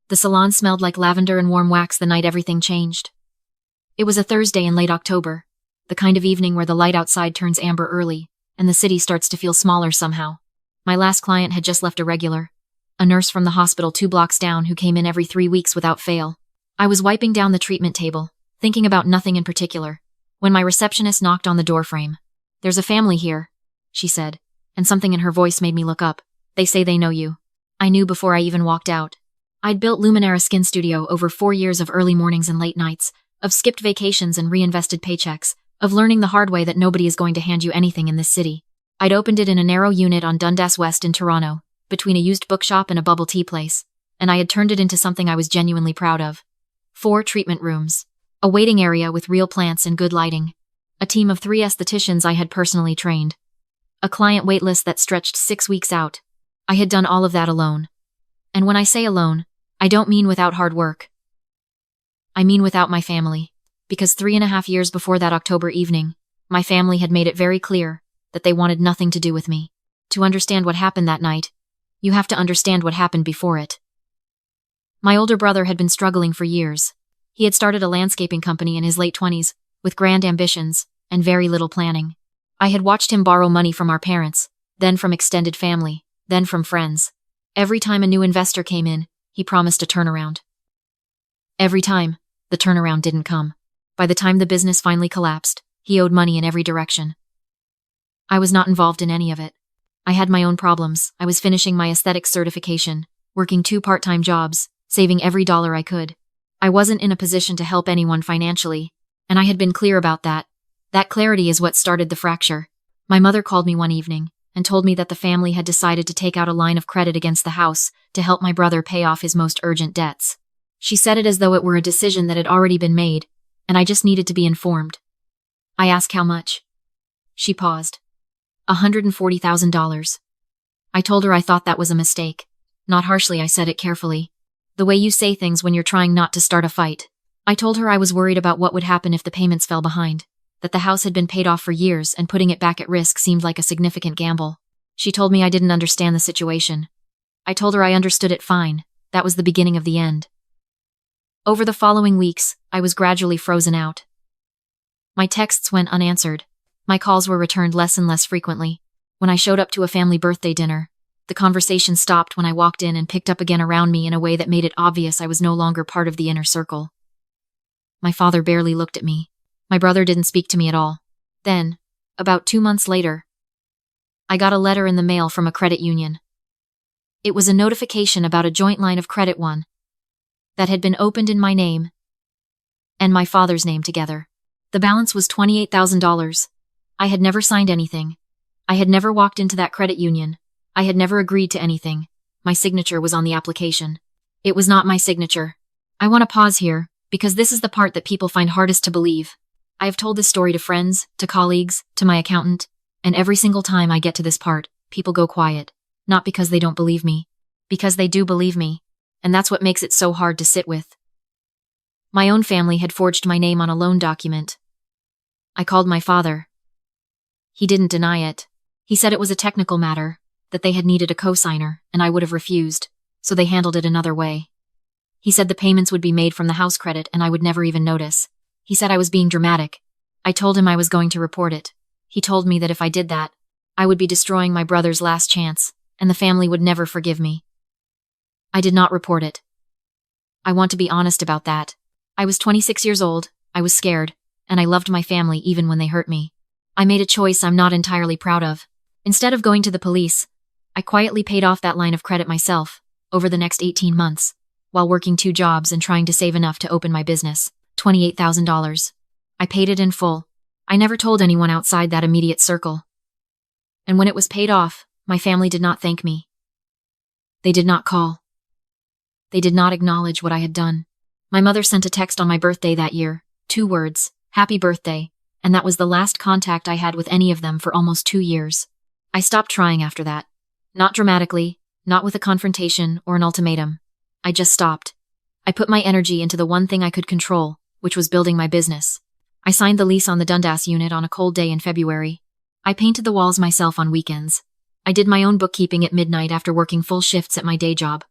The salon smelled like lavender and warm wax the night everything changed. It was a Thursday in late October, the kind of evening where the light outside turns amber early, and the city starts to feel smaller somehow. My last client had just left a regular, a nurse from the hospital 2 blocks down who came in every 3 weeks without fail. I was wiping down the treatment table, thinking about nothing in particular, when my receptionist knocked on the doorframe. "There's a family here," she said, and something in her voice made me look up. "They say they know you." I knew before I even walked out. I'd built Luminara Skin Studio over 4 years of early mornings and late nights, of skipped vacations and reinvested paychecks, of learning the hard way that nobody is going to hand you anything in this city. I'd opened it in a narrow unit on Dundas West in Toronto, between a used bookshop and a bubble tea place, and I had turned it into something I was genuinely proud of. 4 treatment rooms, a waiting area with real plants and good lighting, a team of 3 estheticians I had personally trained, a client waitlist that stretched 6 weeks out. I had done all of that alone. And when I say alone, I don't mean without hard work. I mean without my family, because 3.5 years before that October evening, my family had made it very clear that they wanted nothing to do with me. To understand what happened that night, you have to understand what happened before it. My older brother had been struggling for years. He had started a landscaping company in his late 20s, with grand ambitions and very little planning. I had watched him borrow money from our parents, then from extended family, then from friends. Every time a new investor came in, he promised a turnaround. Every time, the turnaround didn't come. By the time the business finally collapsed, he owed money in every direction. I was not involved in any of it. I had my own problems. I was finishing my aesthetics certification, working 2 part-time jobs, saving every dollar I could. I wasn't in a position to help anyone financially, and I had been clear about that. That clarity is what started the fracture. My mother called me one evening and told me that the family had decided to take out a line of credit against the house to help my brother pay off his most urgent debts. She said it as though it were a decision that had already been made, and I just needed to be informed. I asked how much. She paused. $140,000. I told her I thought that was a mistake. Not harshly, I said it carefully. The way you say things when you're trying not to start a fight. I told her I was worried about what would happen if the payments fell behind, that the house had been paid off for years and putting it back at risk seemed like a significant gamble. She told me I didn't understand the situation. I told her I understood it fine. That was the beginning of the end. Over the following weeks, I was gradually frozen out. My texts went unanswered. My calls were returned less and less frequently. When I showed up to a family birthday dinner, the conversation stopped when I walked in and picked up again around me in a way that made it obvious I was no longer part of the inner circle. My father barely looked at me. My brother didn't speak to me at all. Then, about 2 months later, I got a letter in the mail from a credit union. It was a notification about a joint line of credit one that had been opened in my name and my father's name together. The balance was $28,000. I had never signed anything. I had never walked into that credit union. I had never agreed to anything. My signature was on the application. It was not my signature. I want to pause here, because this is the part that people find hardest to believe. I have told this story to friends, to colleagues, to my accountant, and every single time I get to this part, people go quiet. Not because they don't believe me, because they do believe me, and that's what makes it so hard to sit with. My own family had forged my name on a loan document. I called my father. He didn't deny it. He said it was a technical matter, that they had needed a cosigner, and I would have refused, so they handled it another way. He said the payments would be made from the house credit and I would never even notice. He said I was being dramatic. I told him I was going to report it. He told me that if I did that, I would be destroying my brother's last chance, and the family would never forgive me. I did not report it. I want to be honest about that. I was 26 years old, I was scared, and I loved my family even when they hurt me. I made a choice I'm not entirely proud of. Instead of going to the police, I quietly paid off that line of credit myself, over the next 18 months, while working 2 jobs and trying to save enough to open my business, $28,000. I paid it in full. I never told anyone outside that immediate circle. And when it was paid off, my family did not thank me. They did not call. They did not acknowledge what I had done. My mother sent a text on my birthday that year, 2 words, "Happy birthday," and that was the last contact I had with any of them for almost 2 years. I stopped trying after that. Not dramatically, not with a confrontation or an ultimatum. I just stopped. I put my energy into the one thing I could control, which was building my business. I signed the lease on the Dundas unit on a cold day in February. I painted the walls myself on weekends. I did my own bookkeeping at midnight after working full shifts at my day job.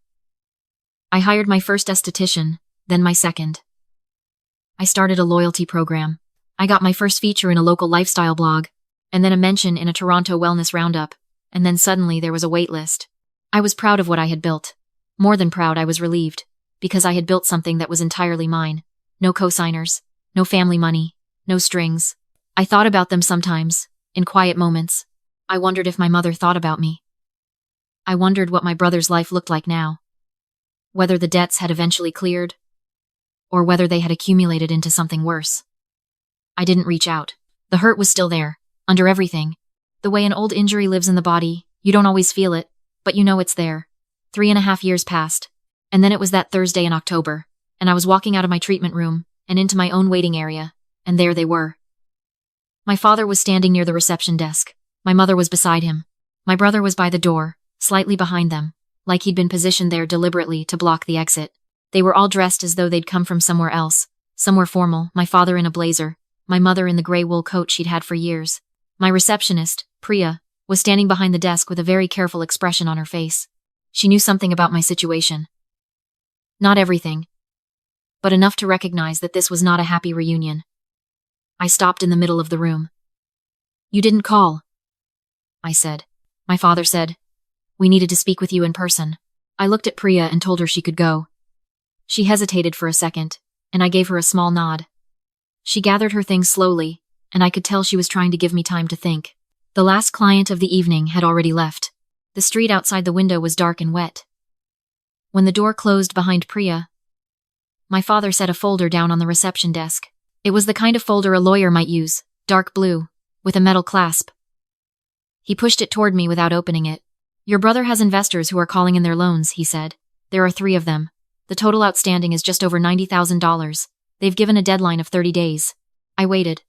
I hired my first esthetician, then my second. I started a loyalty program. I got my first feature in a local lifestyle blog, and then a mention in a Toronto wellness roundup, and then suddenly there was a wait list. I was proud of what I had built. More than proud, I was relieved, because I had built something that was entirely mine. No co-signers, no family money, no strings. I thought about them sometimes, in quiet moments. I wondered if my mother thought about me. I wondered what my brother's life looked like now. Whether the debts had eventually cleared, or whether they had accumulated into something worse. I didn't reach out. The hurt was still there, under everything. The way an old injury lives in the body, you don't always feel it, but you know it's there. 3.5 years passed, and then it was that Thursday in October, and I was walking out of my treatment room, and into my own waiting area, and there they were. My father was standing near the reception desk. My mother was beside him. My brother was by the door, slightly behind them, like he'd been positioned there deliberately to block the exit. They were all dressed as though they'd come from somewhere else, somewhere formal, my father in a blazer, my mother in the gray wool coat she'd had for years. My receptionist, Priya, was standing behind the desk with a very careful expression on her face. She knew something about my situation. Not everything, but enough to recognize that this was not a happy reunion. I stopped in the middle of the room. "You didn't call," I said. My father said, "We needed to speak with you in person." I looked at Priya and told her she could go. She hesitated for a second, and I gave her a small nod. She gathered her things slowly, and I could tell she was trying to give me time to think. The last client of the evening had already left. The street outside the window was dark and wet. When the door closed behind Priya, my father set a folder down on the reception desk. It was the kind of folder a lawyer might use, dark blue, with a metal clasp. He pushed it toward me without opening it. "Your brother has investors who are calling in their loans," he said. "There are 3 of them. The total outstanding is just over $90,000. They've given a deadline of 30 days. I waited.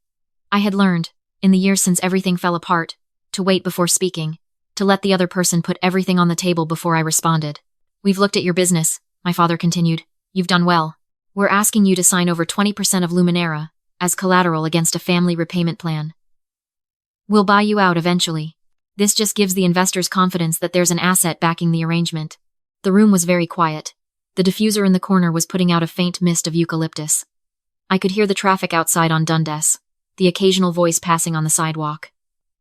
I had learned, in the years since everything fell apart, to wait before speaking, to let the other person put everything on the table before I responded. "We've looked at your business," my father continued. "You've done well. We're asking you to sign over 20% of Luminara as collateral against a family repayment plan. We'll buy you out eventually. This just gives the investors confidence that there's an asset backing the arrangement." The room was very quiet. The diffuser in the corner was putting out a faint mist of eucalyptus. I could hear the traffic outside on Dundas, the occasional voice passing on the sidewalk.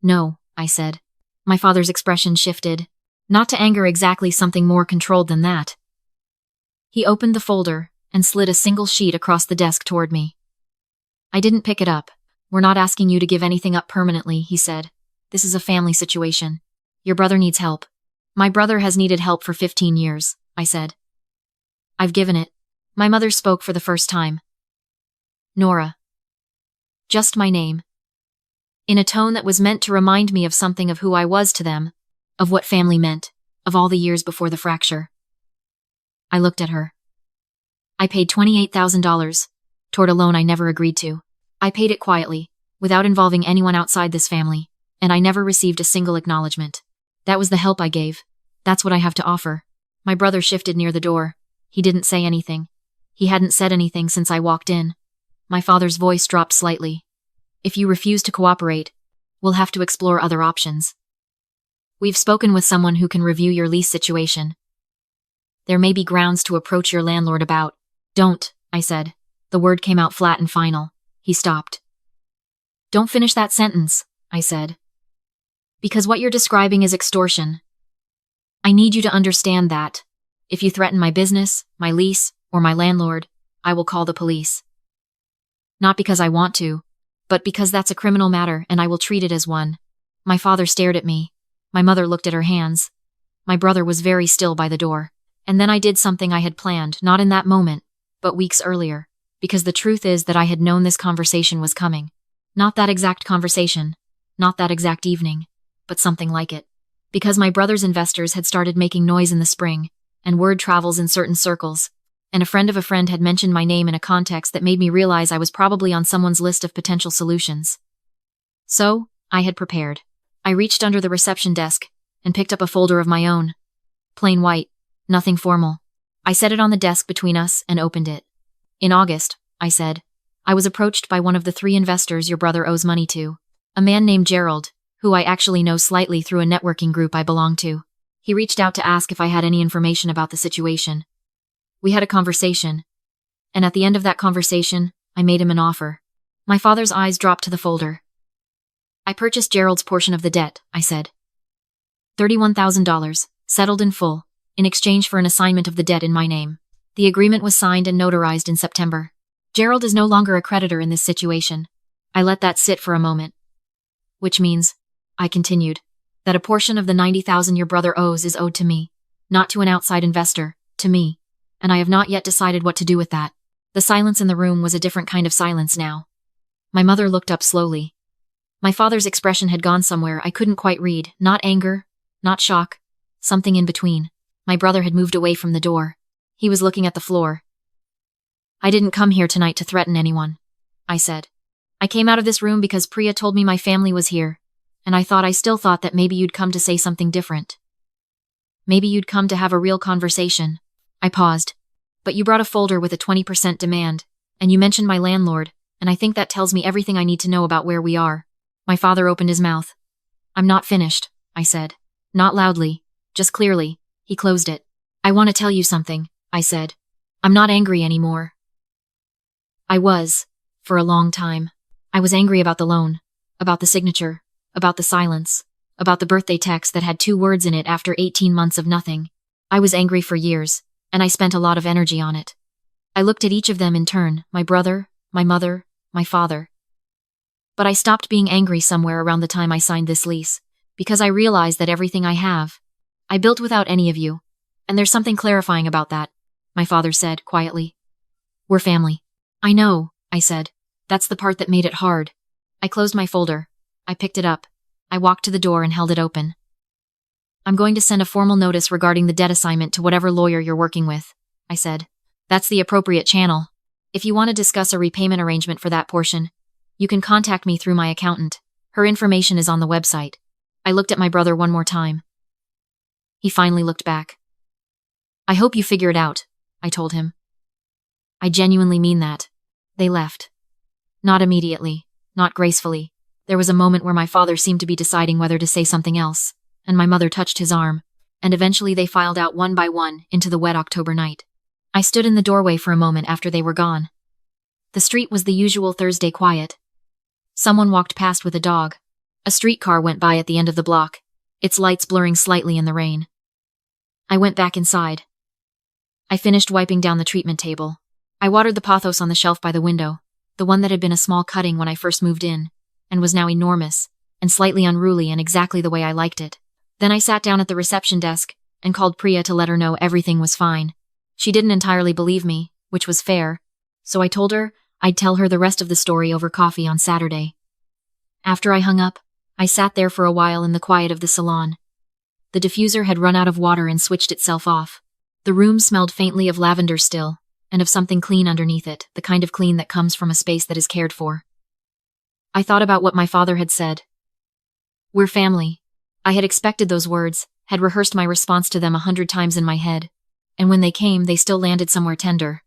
"No," I said. My father's expression shifted. Not to anger exactly, something more controlled than that. He opened the folder and slid a single sheet across the desk toward me. I didn't pick it up. "We're not asking you to give anything up permanently," he said. "This is a family situation. Your brother needs help." "My brother has needed help for 15 years, I said. "I've given it." My mother spoke for the first time. "Nora." Just my name. In a tone that was meant to remind me of something of who I was to them, of what family meant, of all the years before the fracture. I looked at her. "I paid $28,000 toward a loan I never agreed to. I paid it quietly, without involving anyone outside this family, and I never received a single acknowledgement. That was the help I gave. That's what I have to offer." My brother shifted near the door. He didn't say anything. He hadn't said anything since I walked in. My father's voice dropped slightly. "If you refuse to cooperate, we'll have to explore other options. We've spoken with someone who can review your lease situation. There may be grounds to approach your landlord about." "Don't," I said. The word came out flat and final. He stopped. "Don't finish that sentence," I said. "Because what you're describing is extortion. I need you to understand that. If you threaten my business, my lease, or my landlord, I will call the police. Not because I want to, but because that's a criminal matter and I will treat it as one." My father stared at me. My mother looked at her hands. My brother was very still by the door. And then I did something I had planned, not in that moment, but weeks earlier, because the truth is that I had known this conversation was coming. Not that exact conversation, not that exact evening, but something like it. Because my brother's investors had started making noise in the spring, and word travels in certain circles, and a friend of a friend had mentioned my name in a context that made me realize I was probably on someone's list of potential solutions. So, I had prepared. I reached under the reception desk and picked up a folder of my own. Plain white, nothing formal. I set it on the desk between us and opened it. "In August," I said, "I was approached by one of the 3 investors your brother owes money to. A man named Gerald, who I actually know slightly through a networking group I belong to. He reached out to ask if I had any information about the situation. We had a conversation. And at the end of that conversation, I made him an offer. My father's eyes dropped to the folder. I purchased Gerald's portion of the debt, I said. $31,000, settled in full, in exchange for an assignment of the debt in my name. The agreement was signed and notarized in September. Gerald is no longer a creditor in this situation. I let that sit for a moment. Which means, I continued, that a portion of the $90,000 your brother owes is owed to me, not to an outside investor, to me, and I have not yet decided what to do with that. The silence in the room was a different kind of silence now. My mother looked up slowly. My father's expression had gone somewhere I couldn't quite read, not anger, not shock, something in between. My brother had moved away from the door. He was looking at the floor. I didn't come here tonight to threaten anyone, I said. I came out of this room because Priya told me my family was here, and I still thought that maybe you'd come to say something different. Maybe you'd come to have a real conversation. I paused. But you brought a folder with a 20% demand, and you mentioned my landlord, and I think that tells me everything I need to know about where we are. My father opened his mouth. I'm not finished, I said. Not loudly, just clearly. He closed it. I want to tell you something, I said. I'm not angry anymore. I was, for a long time. I was angry about the loan, about the signature, about the silence, about the birthday text that had 2 words in it after 18 months of nothing. I was angry for years, and I spent a lot of energy on it. I looked at each of them in turn, my brother, my mother, my father. But I stopped being angry somewhere around the time I signed this lease, because I realized that everything I have, I built without any of you, and there's something clarifying about that, my father said quietly. We're family. I know, I said. That's the part that made it hard. I closed my folder. I picked it up. I walked to the door and held it open. I'm going to send a formal notice regarding the debt assignment to whatever lawyer you're working with, I said. That's the appropriate channel. If you want to discuss a repayment arrangement for that portion, you can contact me through my accountant. Her information is on the website. I looked at my brother one more time. He finally looked back. I hope you figure it out, I told him. I genuinely mean that. They left. Not immediately, not gracefully. There was a moment where my father seemed to be deciding whether to say something else, and my mother touched his arm, and eventually they filed out one by one into the wet October night. I stood in the doorway for a moment after they were gone. The street was the usual Thursday quiet. Someone walked past with a dog. A streetcar went by at the end of the block, its lights blurring slightly in the rain. I went back inside. I finished wiping down the treatment table. I watered the pothos on the shelf by the window, the one that had been a small cutting when I first moved in, and was now enormous, and slightly unruly and exactly the way I liked it. Then I sat down at the reception desk and called Priya to let her know everything was fine. She didn't entirely believe me, which was fair, so I told her I'd tell her the rest of the story over coffee on Saturday. After I hung up, I sat there for a while in the quiet of the salon. The diffuser had run out of water and switched itself off. The room smelled faintly of lavender still, and of something clean underneath it, the kind of clean that comes from a space that is cared for. I thought about what my father had said. We're family. I had expected those words, had rehearsed my response to them 100 times in my head, and when they came, they still landed somewhere tender.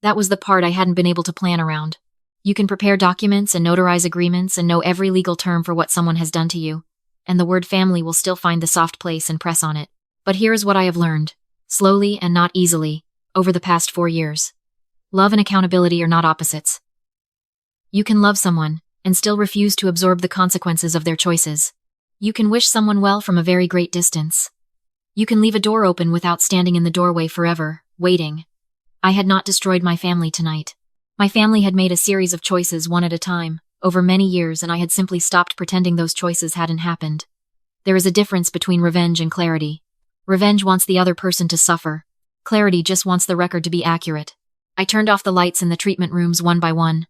That was the part I hadn't been able to plan around. You can prepare documents and notarize agreements and know every legal term for what someone has done to you, and the word family will still find the soft place and press on it. But here is what I have learned, slowly and not easily, over the past 4 years. Love and accountability are not opposites. You can love someone and still refuse to absorb the consequences of their choices. You can wish someone well from a very great distance. You can leave a door open without standing in the doorway forever, waiting. I had not destroyed my family tonight. My family had made a series of choices one at a time, over many years, and I had simply stopped pretending those choices hadn't happened. There is a difference between revenge and clarity. Revenge wants the other person to suffer. Clarity just wants the record to be accurate. I turned off the lights in the treatment rooms one by one.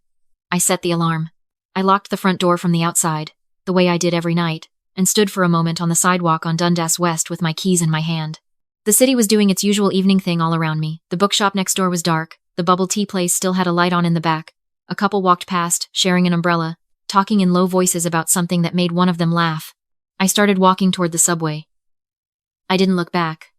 I set the alarm. I locked the front door from the outside, the way I did every night, and stood for a moment on the sidewalk on Dundas West with my keys in my hand. The city was doing its usual evening thing all around me. The bookshop next door was dark. The bubble tea place still had a light on in the back. A couple walked past, sharing an umbrella, talking in low voices about something that made one of them laugh. I started walking toward the subway. I didn't look back.